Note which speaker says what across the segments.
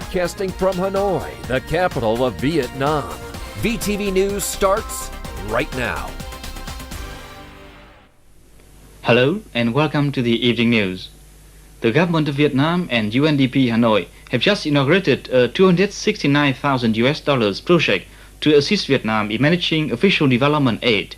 Speaker 1: broadcasting from Hanoi, the capital of Vietnam. VTV News starts right now.
Speaker 2: Hello and welcome to the evening news. The government of Vietnam and UNDP Hanoi have just inaugurated a $269,000 project to assist Vietnam in managing official development aid.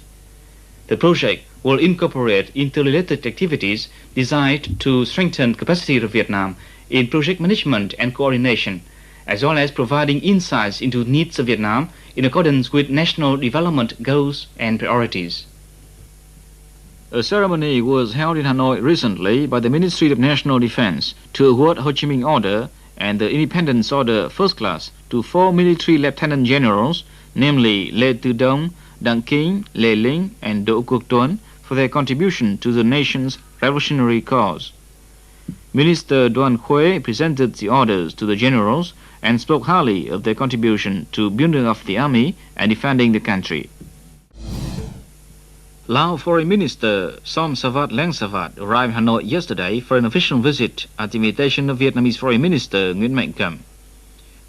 Speaker 2: The project will incorporate interrelated activities designed to strengthen capacity of Vietnam in project management and coordination, as well as providing insights into the needs of Vietnam in accordance with national development goals and priorities. A ceremony was held in Hanoi recently by the Ministry of National Defense to award Ho Chi Minh Order and the Independence Order First Class to 4 military lieutenant generals, namely Lê Tư Đông, Đăng Kinh, Lê Linh, and Đỗ Quốc Tuấn, for their contribution to the nation's revolutionary cause. Minister Doan Khuê presented the orders to the generals and spoke highly of their contribution to building up the army and defending the country. Lao Foreign Minister Som Savat Lang Savat arrived in Hanoi yesterday for an official visit at the invitation of Vietnamese Foreign Minister Nguyen Cam.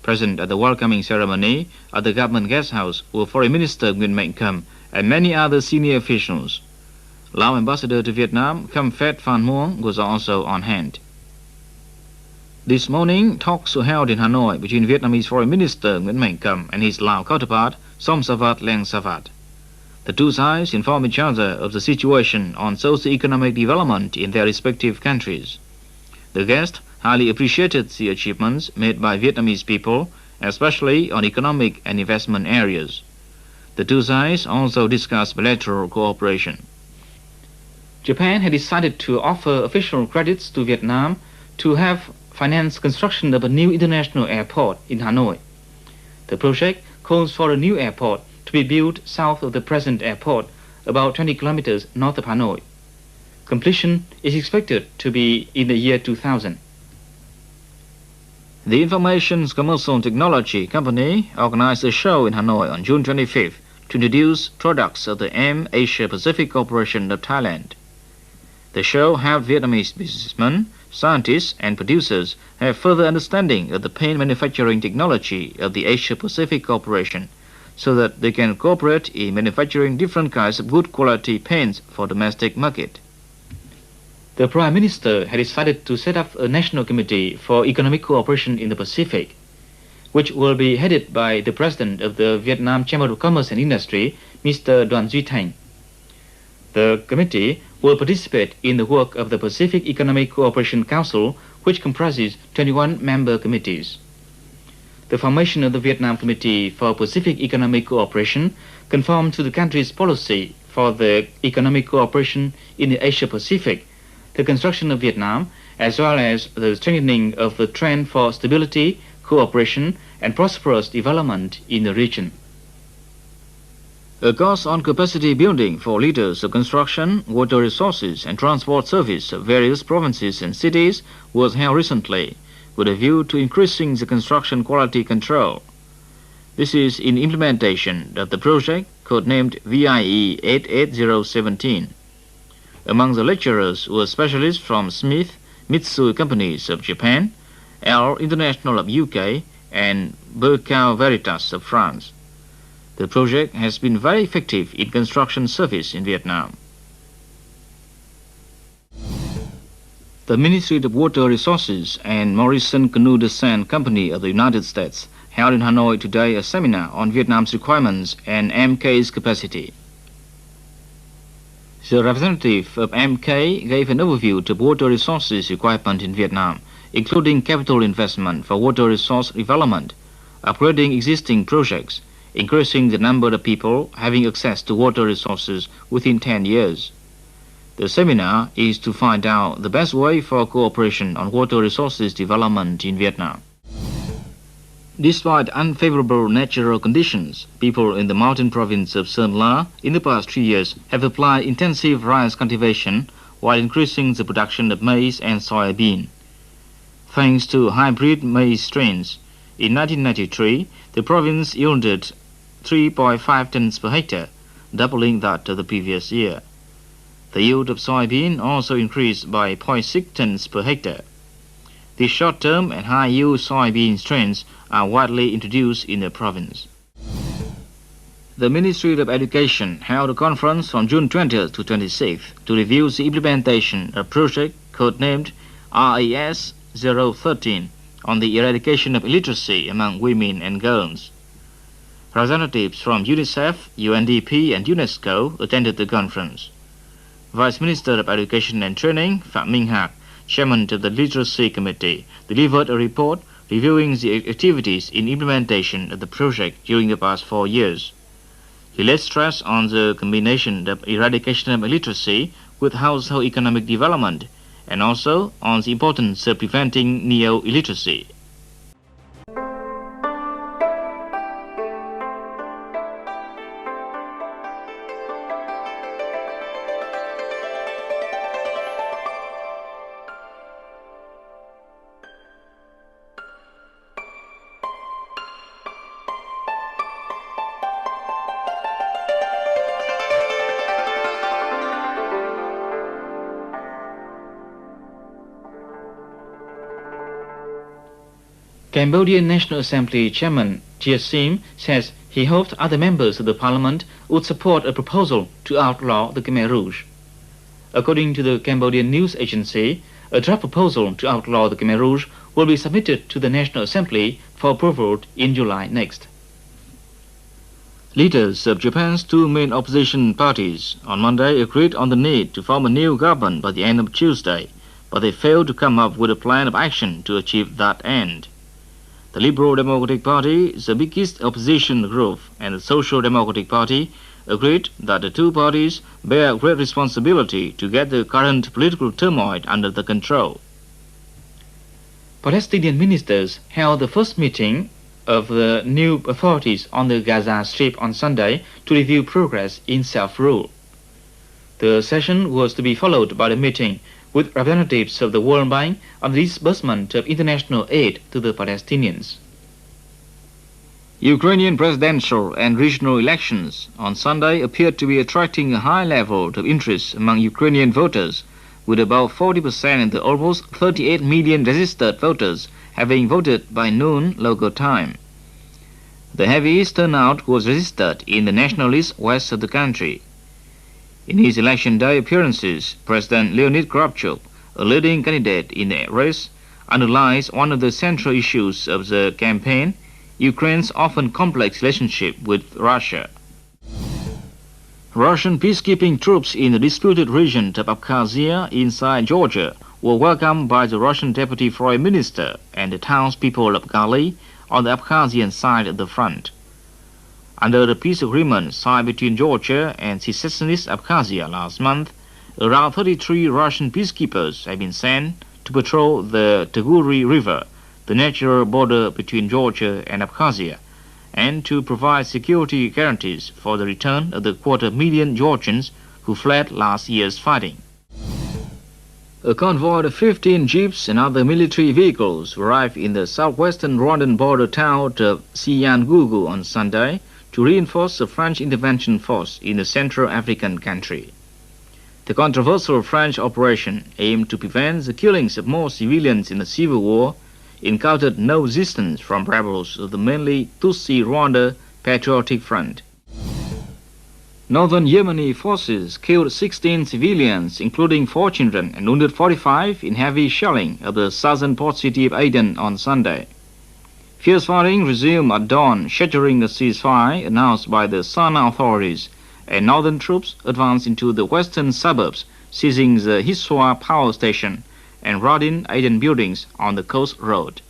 Speaker 2: Present at the welcoming ceremony at the government guest house were Foreign Minister Nguyen Cam and many other senior officials. Lao Ambassador to Vietnam Kham Phet Phan Muong was also on hand. This morning, talks were held in Hanoi between Vietnamese Foreign Minister Nguyen Cam and his Lao counterpart Som Savat Lang Savat. The two sides informed each other of the situation on socio-economic development in their respective countries. The guest highly appreciated the achievements made by Vietnamese people, especially on economic and investment areas. The two sides also discussed bilateral cooperation. Japan had decided to offer official credits to Vietnam to have financed construction of a new international airport in Hanoi. The project calls for a new airport to be built south of the present airport, about 20 kilometers north of Hanoi. Completion is expected to be in the year 2000. The Information Commercial Technology Company organized a show in Hanoi on June 25th to introduce products of the Asia Pacific Corporation of Thailand. The show helped Vietnamese businessmen, scientists, and producers have further understanding of the paint manufacturing technology of the Asia Pacific Corporation, so that they can cooperate in manufacturing different kinds of good quality paints for domestic market. The Prime Minister had decided to set up a national committee for economic cooperation in the Pacific, which will be headed by the President of the Vietnam Chamber of Commerce and Industry, Mr. Đoàn Duy Thanh. The committee will participate in the work of the Pacific Economic Cooperation Council, which comprises 21 member committees. The formation of the Vietnam Committee for Pacific Economic Cooperation conforms to the country's policy for the economic cooperation in the Asia Pacific, the construction of Vietnam, as well as the strengthening of the trend for stability, cooperation, and prosperous development in the region. A course on capacity building for leaders of construction, water resources, and transport service of various provinces and cities was held recently, with a view to increasing the construction quality control. This is in implementation of the project codenamed VIE 88017. Among the lecturers were specialists from Smith, Mitsui Companies of Japan, L International of UK, and Berkau Veritas of France. The project has been very effective in construction service in Vietnam. The Ministry of Water Resources and Morrison Canoe Descent Company of the United States held in Hanoi today a seminar on Vietnam's requirements and MK's capacity. The representative of MK gave an overview to water resources requirement in Vietnam, including capital investment for water resource development, upgrading existing projects, increasing the number of people having access to water resources within 10 years. The seminar is to find out the best way for cooperation on water resources development in Vietnam. Despite unfavorable natural conditions, people in the mountain province of Sơn La in the past 3 years have applied intensive rice cultivation while increasing the production of maize and soybean. Thanks to hybrid maize strains, in 1993, the province yielded 3.5 tons per hectare, doubling that of the previous year. The yield of soybean also increased by 0.6 tons per hectare. The short-term and high-yield soybean strains are widely introduced in the province. The Ministry of Education held a conference from June 20th to 26th to review the implementation of a project codenamed RAS 013 on the eradication of illiteracy among women and girls. Representatives from UNICEF, UNDP, and UNESCO attended the conference. Vice Minister of Education and Training, Phạm, Chairman of the Literacy Committee, delivered a report reviewing the activities in implementation of the project during the past 4 years. He laid stress on the combination of eradication of illiteracy with household economic development, and also on the importance of preventing neo-illiteracy. Cambodian National Assembly Chairman Chia Sim says he hoped other members of the parliament would support a proposal to outlaw the Khmer Rouge. According to the Cambodian news agency, a draft proposal to outlaw the Khmer Rouge will be submitted to the National Assembly for approval in July next. Leaders of Japan's two main opposition parties on Monday agreed on the need to form a new government by the end of Tuesday, but they failed to come up with a plan of action to achieve that end. The Liberal Democratic Party, the biggest opposition group, and the Social Democratic Party agreed that the two parties bear great responsibility to get the current political turmoil under the control. Palestinian ministers held the first meeting of the new authorities on the Gaza Strip on Sunday to review progress in self-rule. The session was to be followed by the meeting with representatives of the World Bank on the disbursement of international aid to the Palestinians. Ukrainian presidential and regional elections on Sunday appeared to be attracting a high level of interest among Ukrainian voters, with about 40% of the almost 38 million registered voters having voted by noon local time. The heaviest turnout was registered in the nationalist west of the country. In his election day appearances, President Leonid Kravchuk, a leading candidate in the race, underlies one of the central issues of the campaign, Ukraine's often complex relationship with Russia. Russian peacekeeping troops in the disputed region of Abkhazia inside Georgia were welcomed by the Russian Deputy Foreign Minister and the townspeople of Gali on the Abkhazian side of the front. Under the peace agreement signed between Georgia and secessionist Abkhazia last month, around 33 Russian peacekeepers have been sent to patrol the Tuguri River, the natural border between Georgia and Abkhazia, and to provide security guarantees for the return of the 250,000 Georgians who fled last year's fighting. A convoy of 15 jeeps and other military vehicles arrived in the southwestern Rwandan border town of Siyangugu on Sunday to reinforce the French intervention force in the Central African country. The controversial French operation aimed to prevent the killings of more civilians in the civil war encountered no resistance from rebels of the mainly Tutsi Rwanda Patriotic Front. Northern Yemeni forces killed 16 civilians, including 4 children, and wounded 45 in heavy shelling of the southern port city of Aden on Sunday. Fierce fighting resumed at dawn, shattering the ceasefire announced by the Sana authorities, and northern troops advanced into the western suburbs, seizing the Hiswa power station and raiding Aden buildings on the coast road.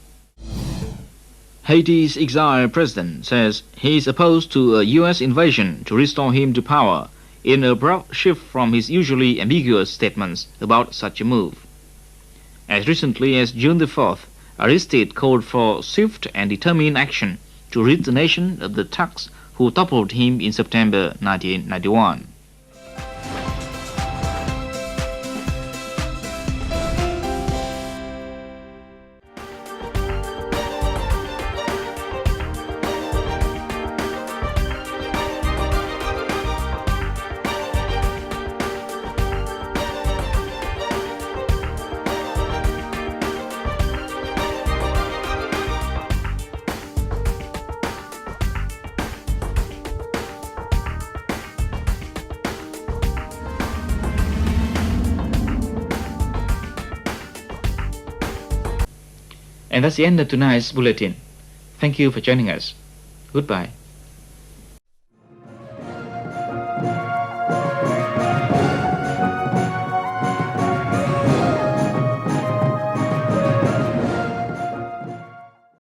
Speaker 2: Haiti's exiled president says he is opposed to a U.S. invasion to restore him to power, in an abrupt shift from his usually ambiguous statements about such a move. As recently as June the 4th, Aristide called for swift and determined action to rid the nation of the thugs who toppled him in September 1991. And that's the end of tonight's bulletin. Thank you for joining us. Goodbye.